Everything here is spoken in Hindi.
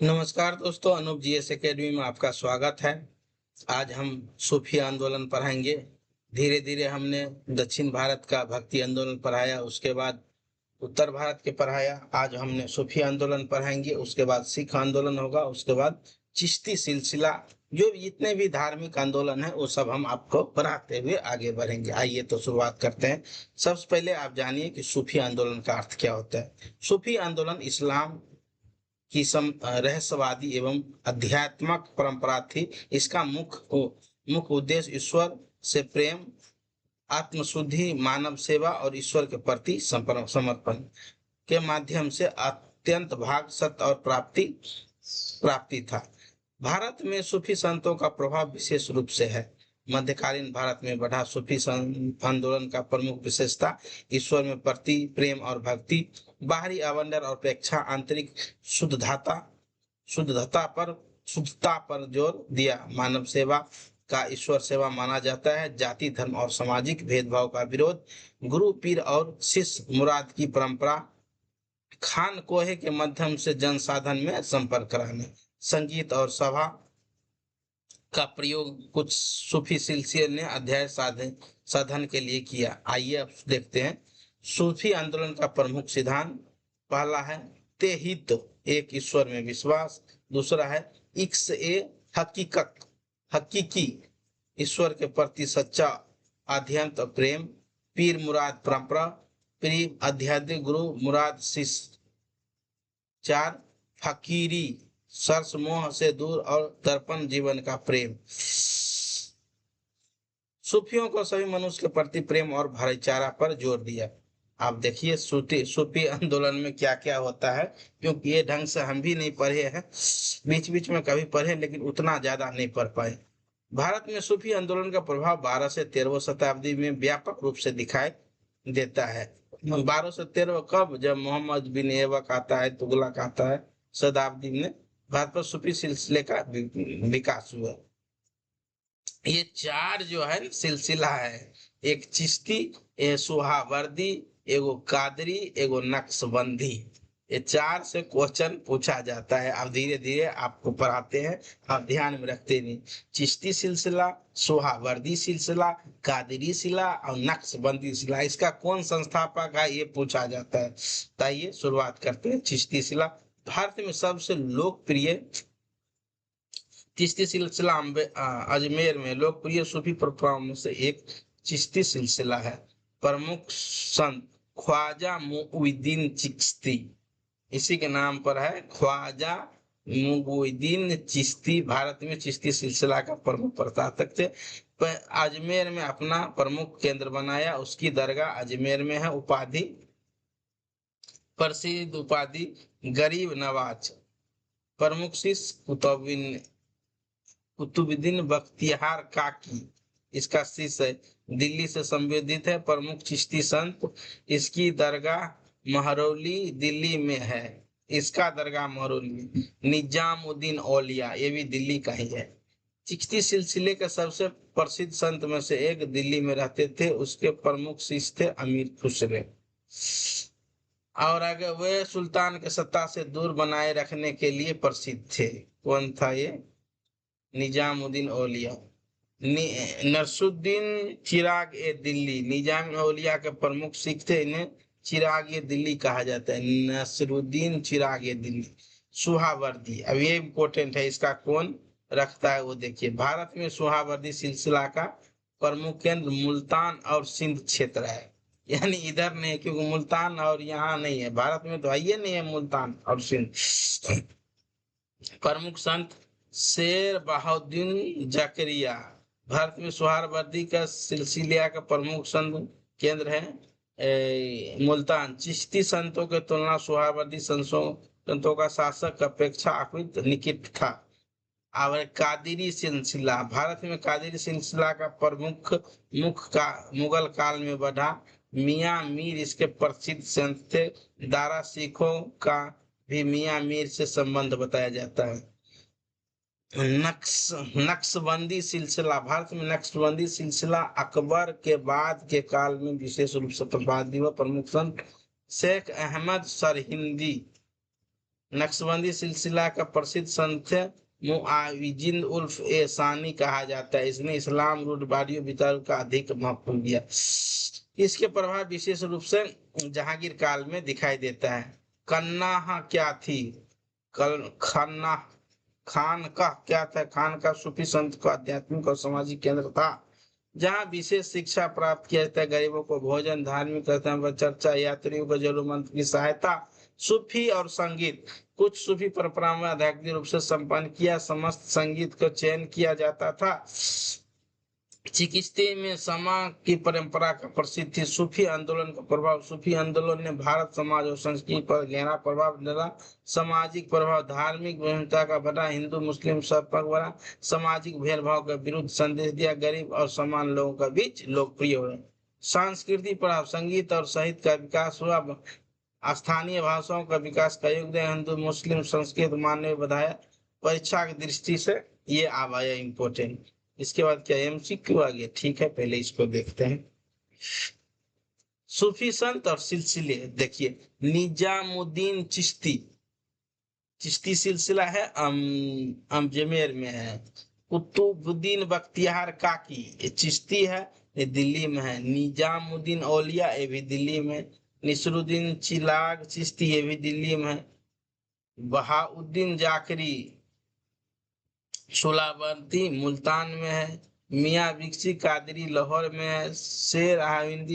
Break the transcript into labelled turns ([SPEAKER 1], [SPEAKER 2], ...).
[SPEAKER 1] नमस्कार दोस्तों, अनूप जीएस एकेडमी में आपका स्वागत है। आज हम सूफी आंदोलन पढ़ाएंगे। धीरे धीरे हमने दक्षिण भारत का भक्ति आंदोलन पढ़ाया, उसके बाद उत्तर भारत के पढ़ाया। आज हमने सूफी आंदोलन पढ़ाएंगे, उसके बाद सिख आंदोलन होगा, उसके बाद चिश्ती सिलसिला। जो जितने भी धार्मिक आंदोलन है वो सब हम आपको पढ़ाते हुए आगे बढ़ेंगे। आइए तो शुरुआत करते हैं। सबसे पहले आप जानिए कि सूफी आंदोलन का अर्थ क्या होता है। सूफी आंदोलन इस्लाम की रहस्यवादी एवं अध्यात्मक परंपरा थी। इसका मुख्य उद्देश्य ईश्वर से प्रेम, आत्मशुद्धि, मानव सेवा और ईश्वर के प्रति समर्पण के माध्यम से अत्यंत भाग, सत्य और प्राप्ति था। भारत में सूफी संतों का प्रभाव विशेष रूप से है। मध्यकालीन भारत में बढ़ा सूफी आंदोलन का प्रमुख विशेषता ईश्वर में प्रति प्रेम और भक्ति, बाहरी आवंडर और अपेक्षा आंतरिक शुद्धता शुद्धता पर जोर दिया। मानव सेवा का ईश्वर सेवा माना जाता है। जाति, धर्म और सामाजिक भेदभाव का विरोध, गुरु, पीर और शिष्य मुराद की परंपरा, खान कोहे के माध्यम से जनसाधन में संपर्क कराने, संगीत और सभा का प्रयोग कुछ सूफी सिलसिले ने अध्याय साधन के लिए किया। आइए अब देखते हैं। सूफी आंदोलन का प्रमुख सिद्धांत पहला है तेहिद, एक ईश्वर में विश्वास। दूसरा है इक्स ए हकीकत, हकीकी ईश्वर के प्रति सच्चा आध्यात्म प्रेम। पीर मुराद परंपरा, पीर आध्यात्मिक, गुरु मुराद शिष्य। चार फकीरी, सरस मोह से दूर और दर्पण जीवन का प्रेम। सूफियों को सभी मनुष्य के प्रति प्रेम और भाईचारा पर जोर दिया। आप देखिए सूफी आंदोलन में क्या क्या होता है, क्योंकि ये ढंग से हम भी नहीं पढ़े हैं। बीच बीच में कभी पढ़े, लेकिन उतना ज्यादा नहीं पढ़ पाए। भारत में सूफी आंदोलन का प्रभाव 12 से 13वीं शताब्दी में व्यापक रूप से दिखाई देता है। 12 से 13 कब? जब मोहम्मद बिन ऐबक आता है, तुगलक आता है, शताब्दी में भारत पर सूफी सिलसिले का विकास हुआ। ये चार जो है सिलसिला है, एक चिश्ती, एक सुहावर्दी, एगो कादरी, एगो नक्शबंदी। ये चार से क्वेश्चन पूछा जाता है। अब धीरे धीरे आपको पढ़ाते हैं, आप ध्यान में रखते नहीं। चिश्ती सिलसिला, सुहावर्दी सिलसिला, कादरी सिला और नक्शबंदी सिला, इसका कौन संस्थापक है ये पूछा जाता है। ताइए शुरुआत करते हैं। चिश्ती सिला भारत में सबसे लोकप्रिय चिश्ती सिलसिला अजमेर में लोकप्रिय सूफी परंपराओं में से एक चिश्ती सिलसिला है। प्रमुख संत ख्वाजा मुइनुद्दीन चिश्ती, इसी के नाम पर है ख्वाजा मुइनुद्दीन चिश्ती। भारत में चिश्ती सिलसिला का प्रमुख प्रवर्तक थे। अजमेर में अपना प्रमुख केंद्र बनाया। उसकी दरगाह अजमेर में है। प्रसिद्ध उपाधि गरीब नवाज। प्रमुख शिष्य कुतुबुद्दीन बख्तियार काकी इसका शिष्य है। दिल्ली से संबोधित है। प्रमुख चिश्ती संत, इसकी दरगाह महरौली दिल्ली में है। इसका दरगाह महरौली। निजामुद्दीन औलिया, ये भी दिल्ली का ही है। चिश्ती सिलसिले के सबसे प्रसिद्ध संत में से एक दिल्ली में रहते थे। उसके प्रमुख शिष्य थे अमीर खुसरो। और आगे वे सुल्तान के सत्ता से दूर बनाए रखने के लिए प्रसिद्ध थे। कौन था ये? निजामुद्दीन औलिया। नसरुद्दीन चिराग ए दिल्ली, निजाम औलिया के प्रमुख सिख थे। इन्हें चिराग ए दिल्ली कहा जाता है। नसरुद्दीन चिराग ए दिल्ली। सुहावर्दी, अब ये इम्पोर्टेंट है, इसका कौन रखता है वो देखिए। भारत में सुहावर्दी सिलसिला का प्रमुख केंद्र मुल्तान और सिंध क्षेत्र है। यानी इधर नहीं, क्योंकि मुल्तान और यहाँ नहीं है, भारत में तो है नहीं है मुल्तान और सिंध। प्रमुख संत शेर बहाउद्दीन जकरिया, भारत में सुहारवर्दी का सिलसिला का प्रमुख संत केंद्र है मुल्तान। चिश्ती संतों के तुलना सुहारवर्दी संतों का शासक अपेक्षाकृत निकट था। और कादिरी सिलसिला, भारत में कादिरी सिलसिला का प्रमुख मुगल काल में बढ़ा। मियाँ मीर इसके प्रसिद्ध संत थे। दारा सिखों का भी मियाँ मीर से संबंध बताया जाता है। नक्शबंदी सिलसिला, भारत में नक्शबंदी सिलसिला अकबर के बाद के काल में विशेष रूप से प्रभावित हुआ। प्रमुख संत शेख अहमद सरहिंदी। नक्शबंदी सिलसिला का प्रसिद्ध संत मुआविजिन उल्फ ए सानी कहा जाता है। इसने इस्लाम रूढ़िवादियों विचारों का अधिक महत्व दिया। इसके प्रभाव विशेष रूप से जहांगीर काल में दिखाई देता है। कन्नाह क्या थी? खाना खान का क्या था? खान का सूफी संत का आध्यात्मिक और सामाजिक केंद्र था, जहाँ विशेष शिक्षा प्राप्त किया जाता है। गरीबों को भोजन, धार्मिक स्थान पर चर्चा, यात्रियों को जरूरतमंद की सहायता। सूफी और संगीत, कुछ सूफी परंपराओं में आध्यात्मिक रूप से संपन्न किया समस्त संगीत का चयन किया जाता था। चिकित्सा में समा की परंपरा का प्रसिद्ध थी। सूफी आंदोलन का प्रभाव, सूफी आंदोलन ने भारत समाज और संस्कृति पर गहरा प्रभाव डाला। सामाजिक प्रभाव, धार्मिक विभिन्नता का बढ़ा, हिंदू मुस्लिम संपर्क बढ़ा, सामाजिक भेदभाव का विरुद्ध संदेश दिया, गरीब और समान लोगों के बीच लोकप्रिय हुए। सांस्कृतिक प्रभाव, संगीत और साहित्य का विकास हुआ, स्थानीय भाषाओं का विकास का योगदान, हिंदू मुस्लिम संस्कृति मानव बढ़ाया। परीक्षा की दृष्टि से ये आया इम्पोर्टेंट। इसके बाद क्या एमसीक्यू आ गया? ठीक है, पहले इसको देखते हैं। सूफी संत और सिलसिले देखिए, निजामुद्दीन चिश्ती, चिश्ती सिलसिला है, अजमेर में है। कुतुबुद्दीन बख्तियार काकी, ये चिश्ती है, ये दिल्ली में है। निजामुद्दीन औलिया, ये भी दिल्ली में। निसरुद्दीन चिराग चिश्ती, ये भी दिल्ली में है। बहाउद्दीन जाकरी शोलावर्दी मुल्तान में है। मियाँ बिक्सी कादरी लाहौर में है। शेर अहिंदी